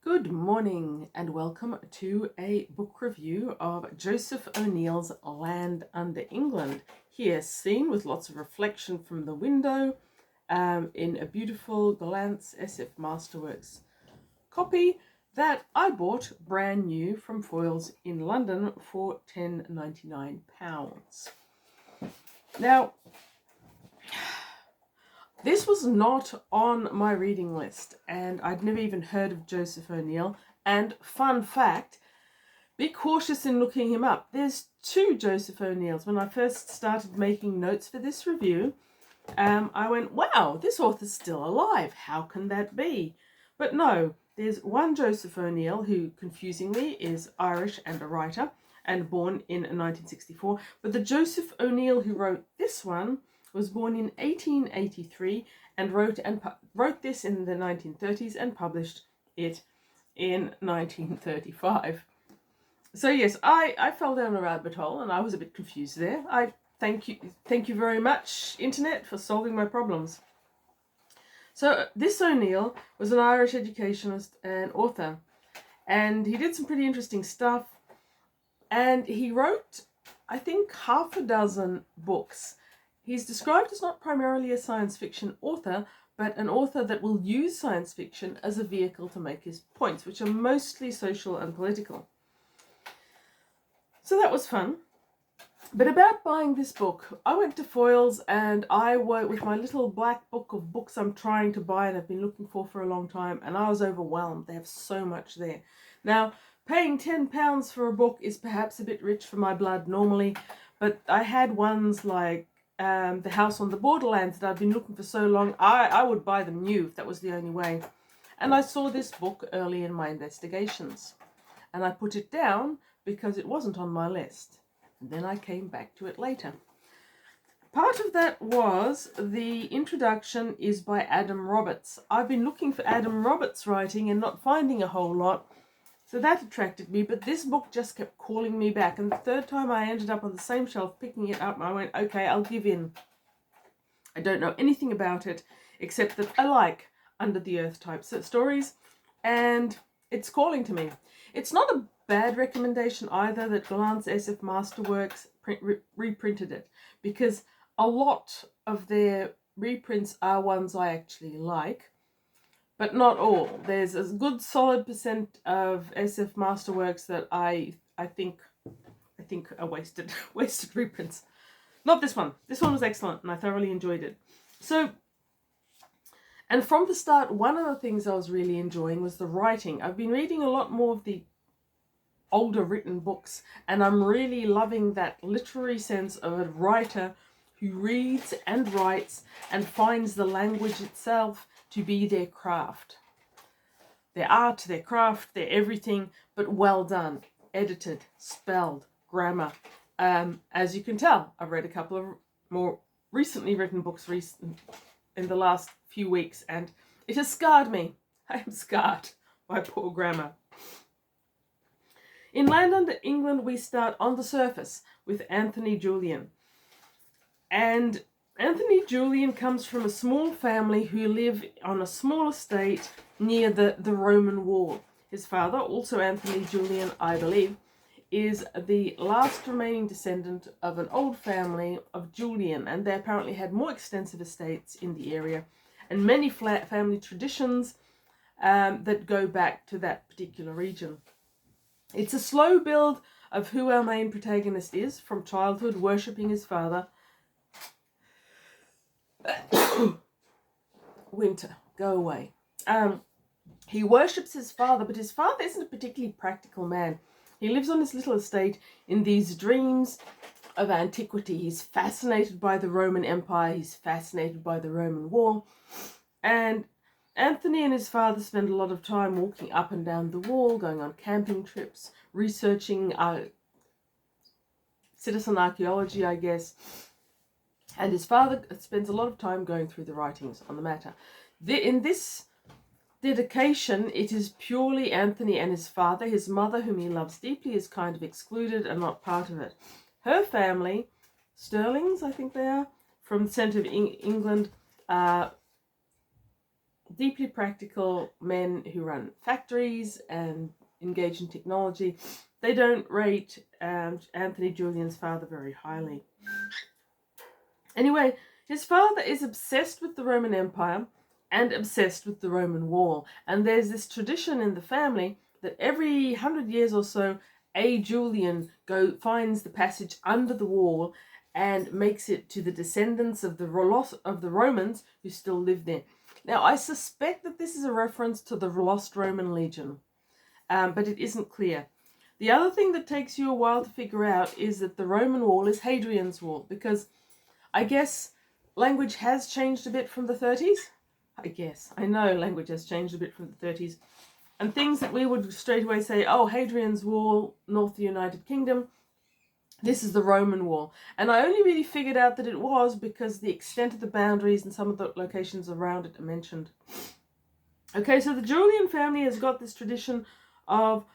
Good morning and welcome to a book review of Joseph O'Neill's Land Under England. Here seen with lots of reflection from the window in a beautiful Glance SF Masterworks copy that I bought brand new from Foyles in London for £10.99. Now, this was not on my reading list, and I'd never even heard of Joseph O'Neill. And fun fact, be cautious in looking him up. There's two Joseph O'Neills. When I first started making notes for this review, I went, wow, this author's still alive. How can that be? But no, there's one Joseph O'Neill who, confusingly, is Irish and a writer and born in 1964. But the Joseph O'Neill who wrote this one was born in 1883 and wrote this in the 1930s and published it in 1935. So yes, I fell down a rabbit hole and I was a bit confused there. I thank you very much, Internet, for solving my problems. So this O'Neill was an Irish educationist and author, and he did some pretty interesting stuff, and he wrote, I think, half a dozen books. He's described as not primarily a science fiction author, but an author that will use science fiction as a vehicle to make his points, which are mostly social and political. So that was fun. But about buying this book, I went to Foyles and I worked with my little black book of books I'm trying to buy and I've been looking for a long time, and I was overwhelmed. They have so much there. Now, paying £10 for a book is perhaps a bit rich for my blood normally, but I had ones like The House on the Borderlands that I've been looking for so long. I would buy them new if that was the only way. And I saw this book early in my investigations, and I put it down because it wasn't on my list. And then I came back to it later. Part of that was the introduction is by Adam Roberts. I've been looking for Adam Roberts' writing and not finding a whole lot, so that attracted me, but this book just kept calling me back. And the third time I ended up on the same shelf picking it up, I went, okay, I'll give in. I don't know anything about it, except that I like under the earth type stories, and it's calling to me. It's not a bad recommendation either that Glance SF Masterworks reprinted it, because a lot of their reprints are ones I actually like, but not all. There's a good solid percent of SF Masterworks that I think are wasted reprints. Not this one. This one was excellent and I thoroughly enjoyed it. So, and from the start, one of the things I was really enjoying was the writing. I've been reading a lot more of the older written books, and I'm really loving that literary sense of a writer who reads and writes and finds the language itself to be their craft. Their art, their craft, their everything, but well done, edited, spelled, grammar. As you can tell, I've read a couple of more recently written books in the last few weeks, and it has scarred me. I am scarred by poor grammar. In Land Under England, we start on the surface with Anthony Julian. And Anthony Julian comes from a small family who live on a small estate near the Roman wall. His father, also Anthony Julian, I believe, is the last remaining descendant of an old family of Julian, and they apparently had more extensive estates in the area and many family traditions that go back to that particular region. It's a slow build of who our main protagonist is, from childhood, worshipping his father. Winter, go away. He worships his father, but his father isn't a particularly practical man. He lives on his little estate in these dreams of antiquity. He's fascinated by the Roman Empire. He's fascinated by the Roman wall. And Anthony and his father spend a lot of time walking up and down the wall, going on camping trips, researching citizen archaeology, I guess. And his father spends a lot of time going through the writings on the matter. In this dedication, it is purely Anthony and his father. His mother, whom he loves deeply, is kind of excluded and not part of it. Her family, Sterlings, I think they are, from the centre of England, deeply practical men who run factories and engage in technology. They don't rate Anthony Julian's father very highly. Anyway, his father is obsessed with the Roman Empire and obsessed with the Roman wall. And there's this tradition in the family that every 100 years or so, a Julian finds the passage under the wall and makes it to the descendants of the Romans who still live there. Now, I suspect that this is a reference to the lost Roman legion, but it isn't clear. The other thing that takes you a while to figure out is that the Roman wall is Hadrian's wall, because I guess language has changed a bit from the 30s. I know language has changed a bit from the 30s. And things that we would straight away say, oh, Hadrian's wall, north of the United Kingdom, this is the Roman wall. And I only really figured out that it was because the extent of the boundaries and some of the locations around it are mentioned. Okay, so the Julian family has got this tradition of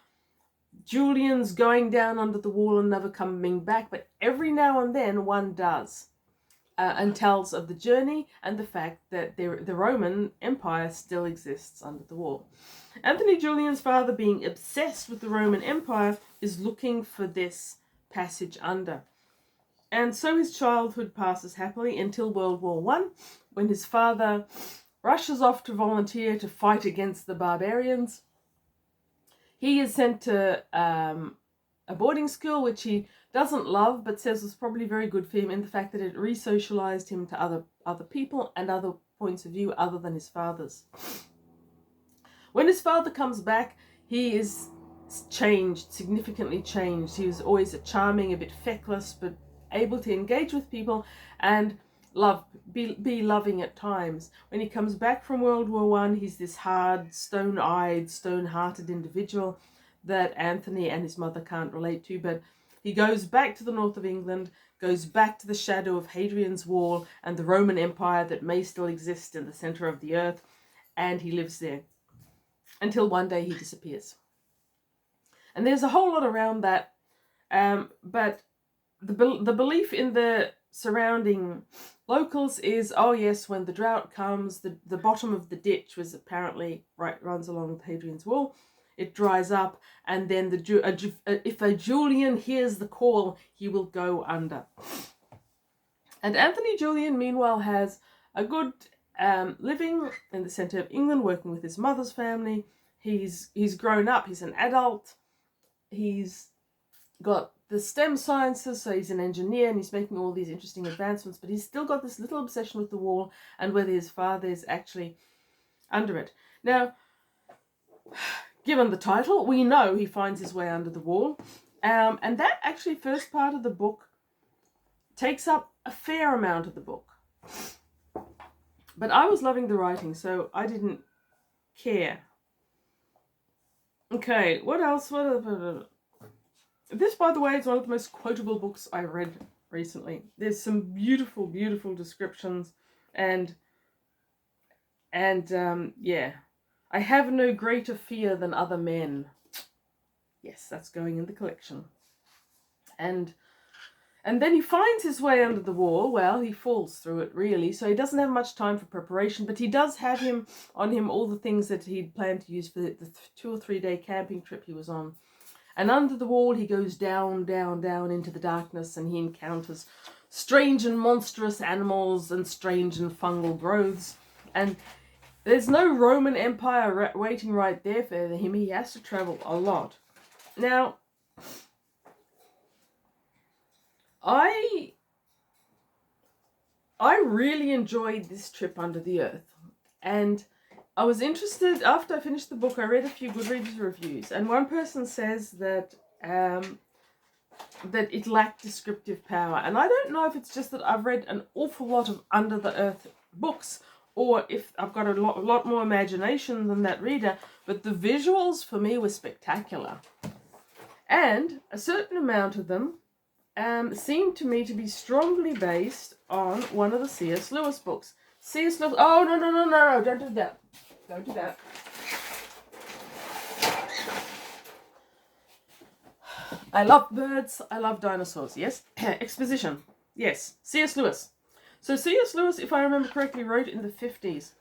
Julians going down under the wall and never coming back, but every now and then one does. And tells of the journey and the fact that the Roman Empire still exists under the wall. Anthony Julian's father, being obsessed with the Roman Empire, is looking for this passage under. And so his childhood passes happily until World War I, when his father rushes off to volunteer to fight against the barbarians. He is sent to a boarding school, which he doesn't love, but says was probably very good for him in the fact that it re-socialized him to other people and other points of view other than his father's. When his father comes back, he is changed, significantly changed. He was always a charming, a bit feckless, but able to engage with people and be loving at times. When he comes back from World War I, he's this hard, stone-eyed, stone-hearted individual that Anthony and his mother can't relate to, but he goes back to the north of England, goes back to the shadow of Hadrian's Wall and the Roman Empire that may still exist in the center of the earth, and he lives there until one day he disappears. And there's a whole lot around that, but the belief in the surrounding locals is, oh yes, when the drought comes, the bottom of the ditch was apparently runs along Hadrian's Wall. It dries up, and then if a Julian hears the call, he will go under. And Anthony Julian, meanwhile, has a good living in the centre of England, working with his mother's family. He's grown up. He's an adult. He's got the STEM sciences, so he's an engineer, and he's making all these interesting advancements. But he's still got this little obsession with the wall and whether his father is actually under it. Now, given the title, we know he finds his way under the wall. And that actually first part of the book takes up a fair amount of the book. But I was loving the writing, so I didn't care. Okay, what else? This, by the way, is one of the most quotable books I read recently. There's some beautiful, beautiful descriptions, and yeah. I have no greater fear than other men. Yes, that's going in the collection. And then he finds his way under the wall. Well, he falls through it, really, so he doesn't have much time for preparation, but he does have on him all the things that he'd planned to use for the 2 or 3 day camping trip he was on. And under the wall, he goes down, down, down into the darkness, and he encounters strange and monstrous animals and strange and fungal growths. And there's no Roman Empire waiting right there for him. He has to travel a lot. Now, I really enjoyed this trip under the earth. And I was interested, after I finished the book, I read a few Goodreads reviews. And one person says that that it lacked descriptive power. And I don't know if it's just that I've read an awful lot of under the earth books, or if I've got a lot more imagination than that reader, but the visuals for me were spectacular. And a certain amount of them seemed to me to be strongly based on one of the C.S. Lewis books. C.S. Lewis, oh, no, don't do that. Don't do that. I love birds, I love dinosaurs, yes? Exposition, yes. C.S. Lewis. So C.S. Lewis, if I remember correctly, wrote in the 50s.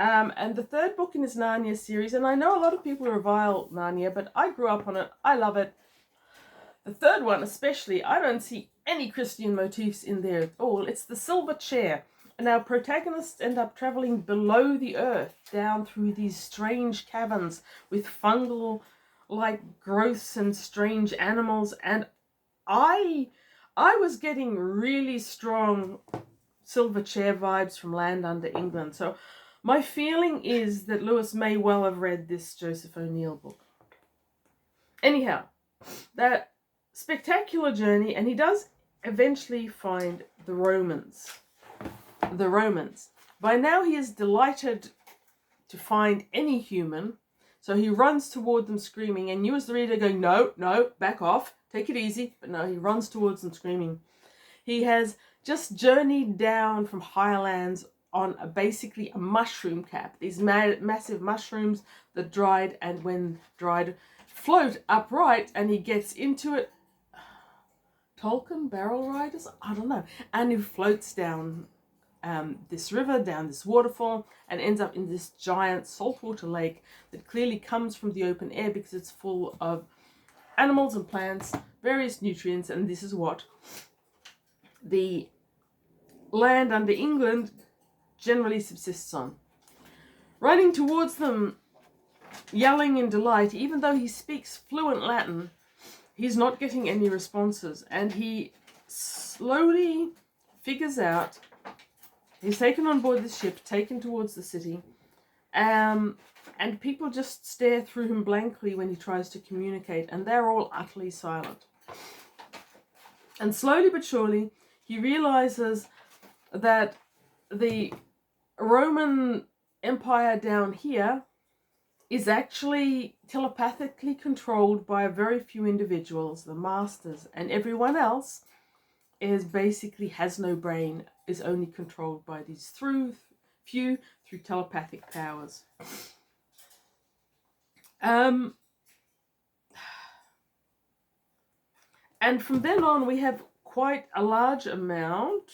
And the third book in his Narnia series, and I know a lot of people revile Narnia, but I grew up on it. I love it. The third one especially, I don't see any Christian motifs in there at all. It's the silver chair. And our protagonists end up traveling below the earth, down through these strange caverns with fungal-like growths and strange animals. And I was getting really strong silver chair vibes from Land Under England. So my feeling is that Lewis may well have read this Joseph O'Neill book. Anyhow, that spectacular journey, and he does eventually find the Romans. The Romans. By now he is delighted to find any human, so he runs toward them screaming, and you as the reader going, no, no, back off, take it easy. But no, he runs towards them screaming. He has just journeyed down from higher lands on basically a mushroom cap. These massive mushrooms that dried, and when dried, float upright, and he gets into it. Tolkien barrel riders? I don't know. And he floats down this river, down this waterfall, and ends up in this giant saltwater lake that clearly comes from the open air because it's full of animals and plants, various nutrients, and this is what the Land Under England generally subsists on. Running towards them, yelling in delight, even though he speaks fluent Latin, he's not getting any responses, and he slowly figures out he's taken on board the ship, taken towards the city, and people just stare through him blankly when he tries to communicate, and they're all utterly silent. And slowly but surely, he realizes that the Roman Empire down here is actually telepathically controlled by a very few individuals, the masters, and everyone else is basically has no brain, is only controlled by these through telepathic powers. And from then on, we have quite a large amount,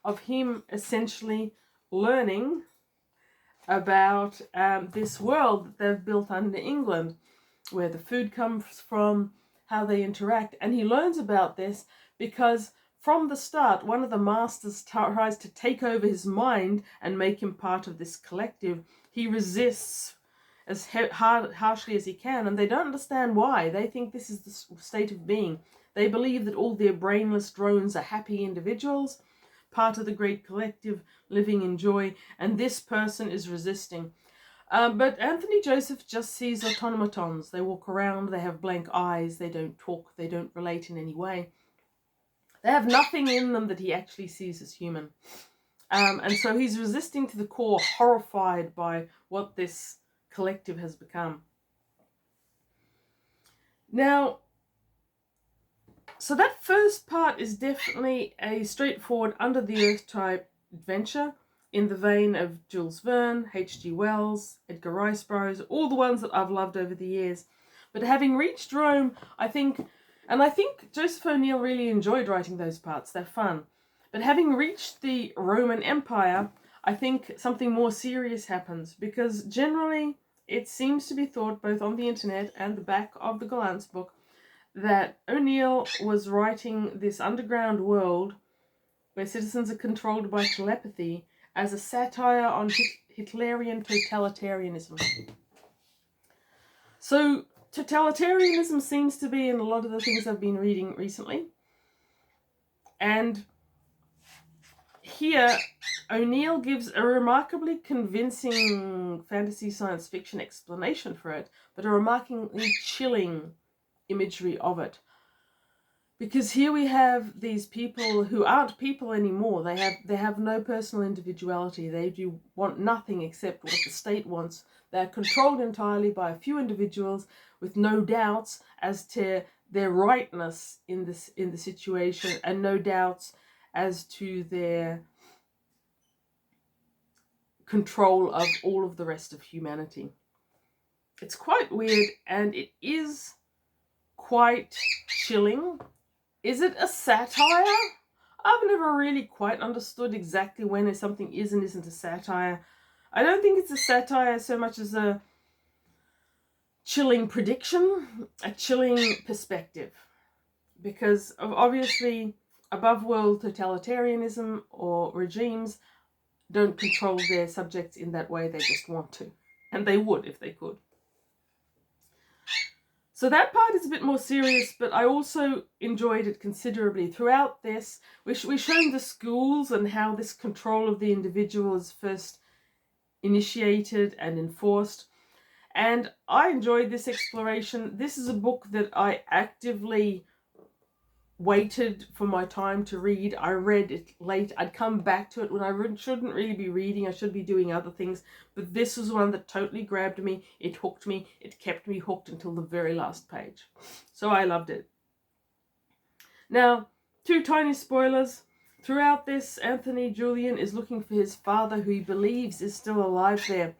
of him essentially learning about this world that they've built under England, where the food comes from, how they interact. And he learns about this because from the start, one of the masters tries to take over his mind and make him part of this collective. He resists as harshly as he can, and they don't understand why. They think this is the state of being. They believe that all their brainless drones are happy individuals, part of the great collective, living in joy, and this person is resisting. But Anthony Joseph just sees automatons. They walk around, they have blank eyes, they don't talk, they don't relate in any way. They have nothing in them that he actually sees as human. And so he's resisting to the core, horrified by what this collective has become. Now, so that first part is definitely a straightforward under the earth type adventure in the vein of Jules Verne, H.G. Wells, Edgar Rice Burroughs, all the ones that I've loved over the years. But having reached Rome, I think Joseph O'Neill really enjoyed writing those parts. They're fun. But having reached the Roman Empire, I think something more serious happens, because generally it seems to be thought, both on the internet and the back of the Gollancz book, that O'Neill was writing this underground world where citizens are controlled by telepathy as a satire on Hitlerian totalitarianism. So totalitarianism seems to be in a lot of the things I've been reading recently. And here, O'Neill gives a remarkably convincing fantasy science fiction explanation for it, but a remarkably chilling imagery of it. Because here we have these people who aren't people anymore. They have no personal individuality. They do want nothing except what the state wants. They're controlled entirely by a few individuals with no doubts as to their rightness in the situation, and no doubts as to their control of all of the rest of humanity. It's quite weird, and it is quite chilling. Is it a satire? I've never really quite understood exactly when something is and isn't a satire. I don't think it's a satire so much as a chilling prediction, a chilling perspective. Because obviously, above world totalitarianism or regimes don't control their subjects in that way, they just want to. And they would if they could. So that part is a bit more serious, but I also enjoyed it considerably. Throughout this, we're shown the schools and how this control of the individual is first initiated and enforced. And I enjoyed this exploration. This is a book that I actively waited for my time to read. I read it late. I'd come back to it when I shouldn't really be reading. I should be doing other things. But this was one that totally grabbed me. It hooked me. It kept me hooked until the very last page. So I loved it. Now, 2 tiny spoilers. Throughout this, Anthony Julian is looking for his father, who he believes is still alive there.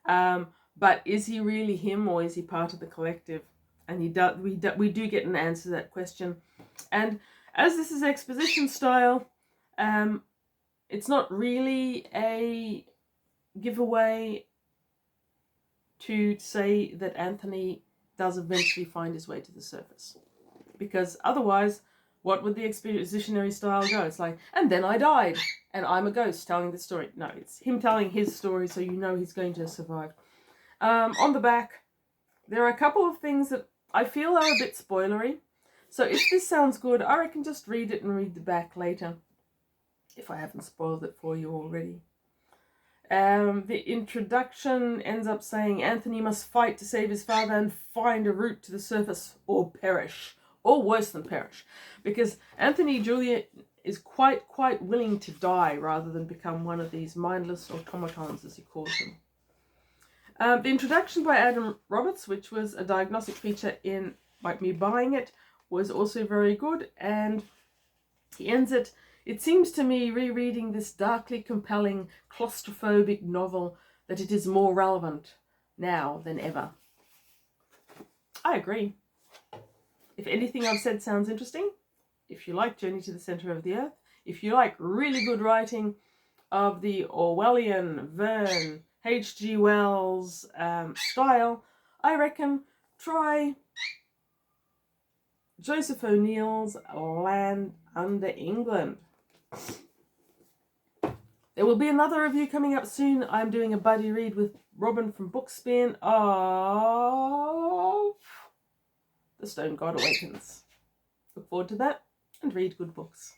But is he really him, or is he part of the collective? And we do get an answer to that question. And as this is exposition style, it's not really a giveaway to say that Anthony does eventually find his way to the surface. Because otherwise, what would the expositionary style go? It's like, and then I died, and I'm a ghost telling the story. No, it's him telling his story, so you know he's going to survive. On the back, there are a couple of things that I feel are a bit spoilery. So if this sounds good, I reckon just read it and read the back later, if I haven't spoiled it for you already. The introduction ends up saying Anthony must fight to save his father and find a route to the surface or perish, or worse than perish, because Anthony Julian is quite willing to die rather than become one of these mindless automatons, as he calls them. The introduction by Adam Roberts, which was a diagnostic feature in me buying it, was also very good, and he ends it. It seems to me, rereading this darkly compelling, claustrophobic novel, that it is more relevant now than ever. I agree. If anything I've said sounds interesting, if you like Journey to the Centre of the Earth, if you like really good writing of the Orwellian, Verne, H.G. Wells style, I reckon try Joseph O'Neill's Land Under England. There will be another review coming up soon. I'm doing a buddy read with Robin from Bookspan of The Stone God Awakens. Look forward to that, and read good books.